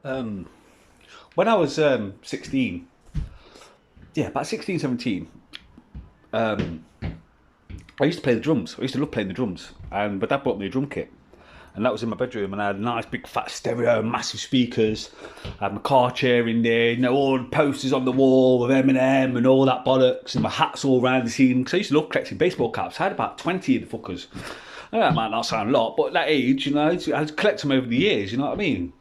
Um, when I was 16, yeah, about 16, 17, um, I used to play the drums. I used to love playing the drums. And my dad bought me a drum kit. And that was in my bedroom. And I had a nice big fat stereo, massive speakers. I had my car chair in there, all the posters on the wall with Eminem and all that bollocks. And my hats all around the scene. Because I used to love collecting baseball caps. I had about 20 of the fuckers. I know that might not sound a lot, but at that age, I'd collect them over the years, you know what I mean?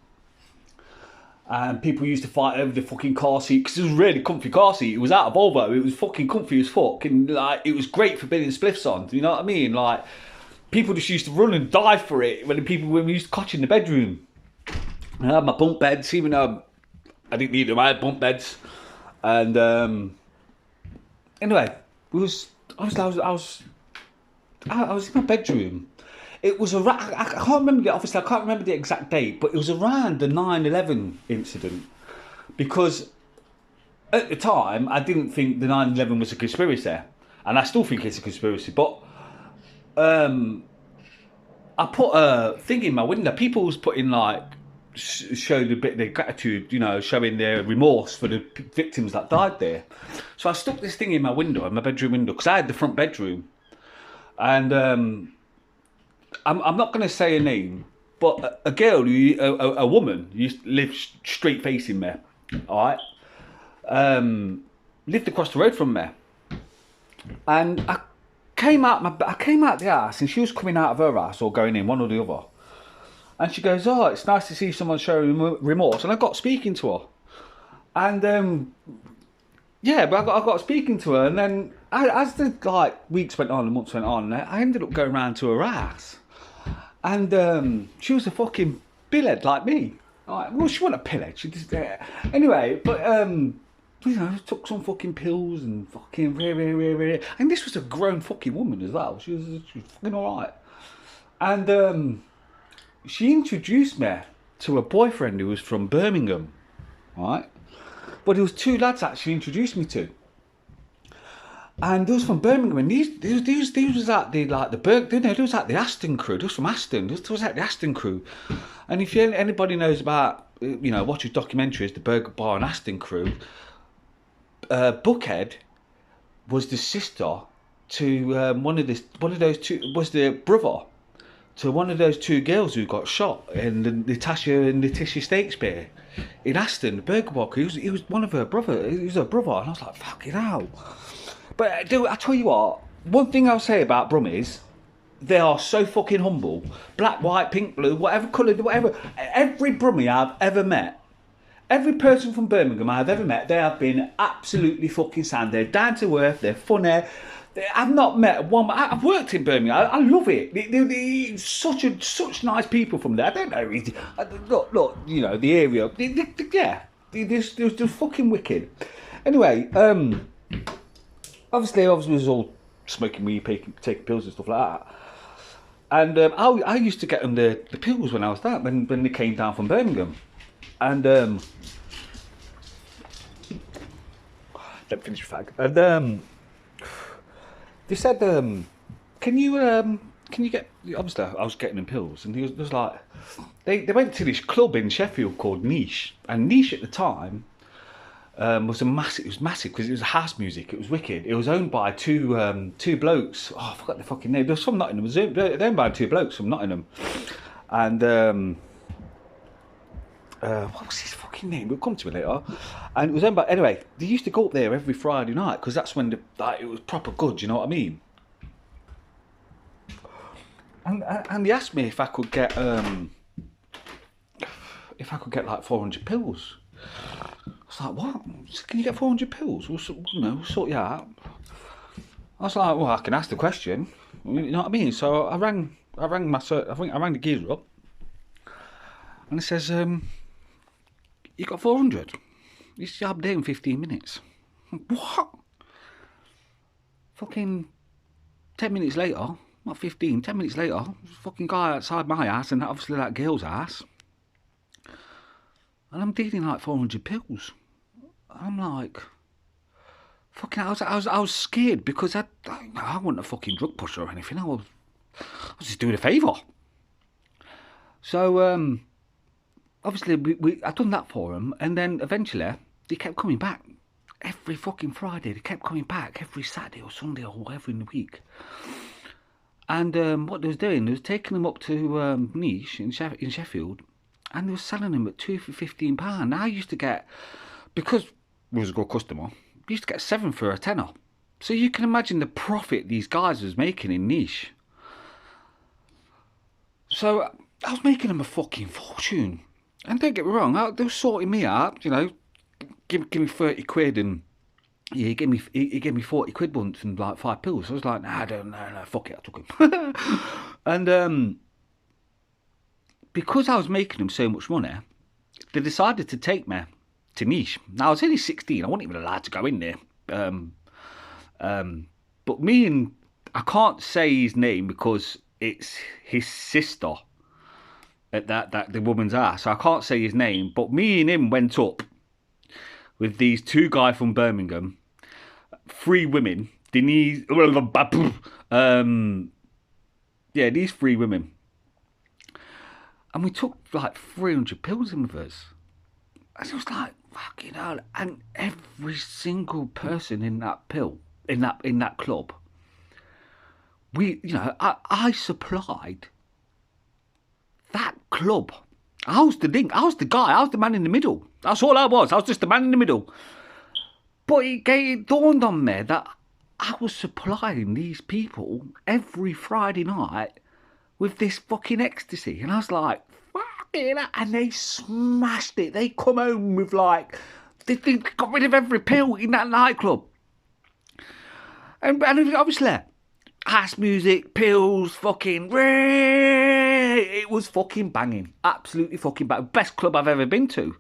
And people used to fight over the fucking car seat because it was a really comfy car seat. It was out of Volvo. It was fucking comfy as fuck, and like it was great for bidding spliffs on. You know what I mean? Like people just used to run and die for it when we used to cotch in the bedroom. I had my bunk beds, even though I didn't need them. I had bunk beds, and anyway, I was in my bedroom. It was I can't remember obviously I can't remember the exact date, but it was around the 9/11 incident because at the time I didn't think the 9/11 was a conspiracy, and I still think it's a conspiracy. But I put a thing in my window. People was putting like showed a bit of their gratitude, showing their remorse for the victims that died there. So I stuck this thing in my window, in my bedroom window, because I had the front bedroom, and I'm not going to say a name, but a girl, a woman, used to live straight facing me, all right, lived across the road from me, and I came out the house, and she was coming out of her house or going in, one or the other, and she goes, "Oh, it's nice to see someone showing remorse," and I got speaking to her, and yeah, but I got speaking to her, and then as the weeks went on and months went on, I ended up going round to her house. And she was a fucking pillhead like me. Well, she wasn't a pillhead. She just anyway. But took some fucking pills and fucking and this was a grown fucking woman as well. She was fucking alright. And she introduced me to a boyfriend who was from Birmingham, right? But there was two lads that she introduced me to. And those from Birmingham, and these was at the there was at the Aston crew. Those from Aston, those was at the Aston crew. And if anybody knows about, watches documentaries, the Burger Bar and Aston crew, Buckhead was the sister to one of those two, was the brother to one of those two girls who got shot in the Natasha and Letitia Shakespeare in Aston, the Burger Bar crew. He was one of her brother. He was her brother, and I was like, fucking hell. But dude, I tell you what, one thing I'll say about Brummies, they are so fucking humble. Black, white, pink, blue, whatever colour, whatever. Every Brummie I've ever met, every person from Birmingham I've ever met, they have been absolutely fucking sound. They're down to earth, they're funny. I've not met one. I've worked in Birmingham. I love it. They're such nice people from there. I don't know. Look. The area. Yeah, they're fucking wicked. Anyway, obviously, it was all smoking weed, taking pills and stuff like that. And I used to get them the pills when I was there, when they came down from Birmingham. And don't finish your fag. And they said, can you get? Obviously, I was getting them pills, and he was like, they went to this club in Sheffield called Niche, and Niche at the time. Was massive because it was house music. It was wicked. It was owned by two blokes. Oh, I forgot the fucking name. They were from Nottingham. They're owned by two blokes from Nottingham. And what was his fucking name? We'll come to it later. And it was owned by. Anyway, they used to go up there every Friday night because that's when it was proper good. You know what I mean? And they asked me if I could get like 400 pills. I was like, what? Can you get 400 pills? We'll sort you out. I was like, well, I can ask the question. You know what I mean? So I rang the geezer up, and he says, you got 400? He said, I'm there in 15 minutes. What? Fucking 10 minutes later, not 15, 10 minutes later, fucking guy outside my house, and obviously that girl's house. And I'm dealing like 400 pills. I'm like, fucking, I was scared because I wasn't a fucking drug pusher or anything. I was just doing a favour. So obviously, I done that for them, and then eventually they kept coming back every fucking Friday. They kept coming back every Saturday or Sunday or whatever in the week. And what they was doing, they was taking them up to Niche in Sheffield, and they was selling them at 2 for £15. I used to get, because we was a good customer, we used to get 7 for a tenner. So you can imagine the profit these guys was making in Niche. So I was making them a fucking fortune. And don't get me wrong, they were sorting me out, you know, give me 30 quid, and yeah, he gave me 40 quid once and like 5 pills. So I was like, nah, no, fuck it, I took him. And because I was making them so much money, they decided to take me to Niche. Now I was only 16, I wasn't even allowed to go in there. But me and, I can't say his name because it's his sister at that the woman's ass. So I can't say his name, but me and him went up with these 2 guys from Birmingham, 3 women, these 3 women. And we took like 300 pills in with us. And it was like, fucking hell. And every single person in that in that club, I supplied that club. I was the guy, I was the man in the middle. That's all I was just the man in the middle. But it dawned on me that I was supplying these people every Friday night with this fucking ecstasy. And I was like, fucking hell. And they smashed it. They come home with like, they got rid of every pill in that nightclub. And obviously, house music, pills, fucking, it was fucking banging. Absolutely fucking banging. Best club I've ever been to.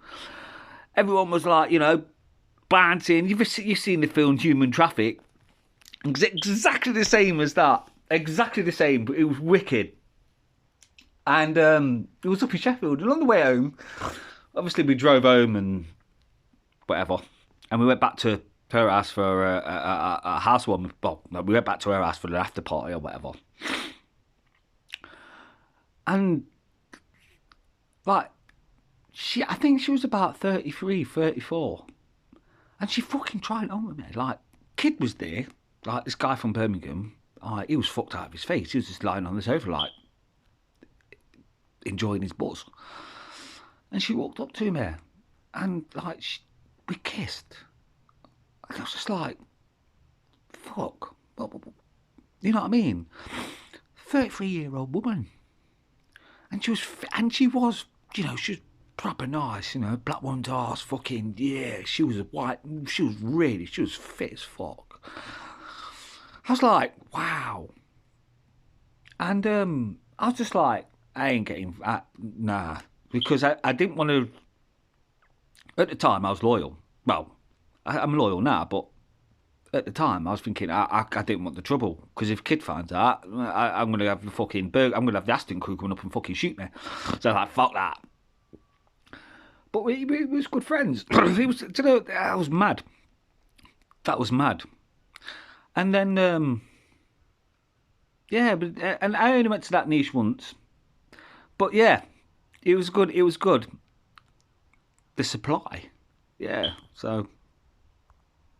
Everyone was like, you know, bouncing. You've seen the film Human Traffic. Exactly the same as that. Exactly the same. But it was wicked. And it was up in Sheffield. And on the way home, obviously we drove home and whatever. And we went back to her house for a housewarming. Well, no, we went back to her house for the after party or whatever. And like, I think she was about 33, 34. And she fucking tried it on with me. Like, kid was there, like this guy from Birmingham. He was fucked out of his face. He was just lying on the sofa, like, enjoying his buzz. And she walked up to me, and like, we kissed. And I was just like, fuck. You know what I mean? 33-year-old woman. And she was, you know, she was proper nice, you know, black one's arse, fucking, yeah, she was fit as fuck. I was like, wow. And I was just like, I ain't getting, nah. Because I didn't want to, at the time I was loyal. Well, I'm loyal now, but at the time I was thinking I didn't want the trouble. Because if kid finds out, I'm going to have the fucking I'm going to have the Aston crew coming up and fucking shoot me. So I was like, fuck that. But we was good friends. He was, you know, I was mad. That was mad. And then, yeah, and I only went to that Niche once. But yeah, it was good. It was good. The supply, yeah. So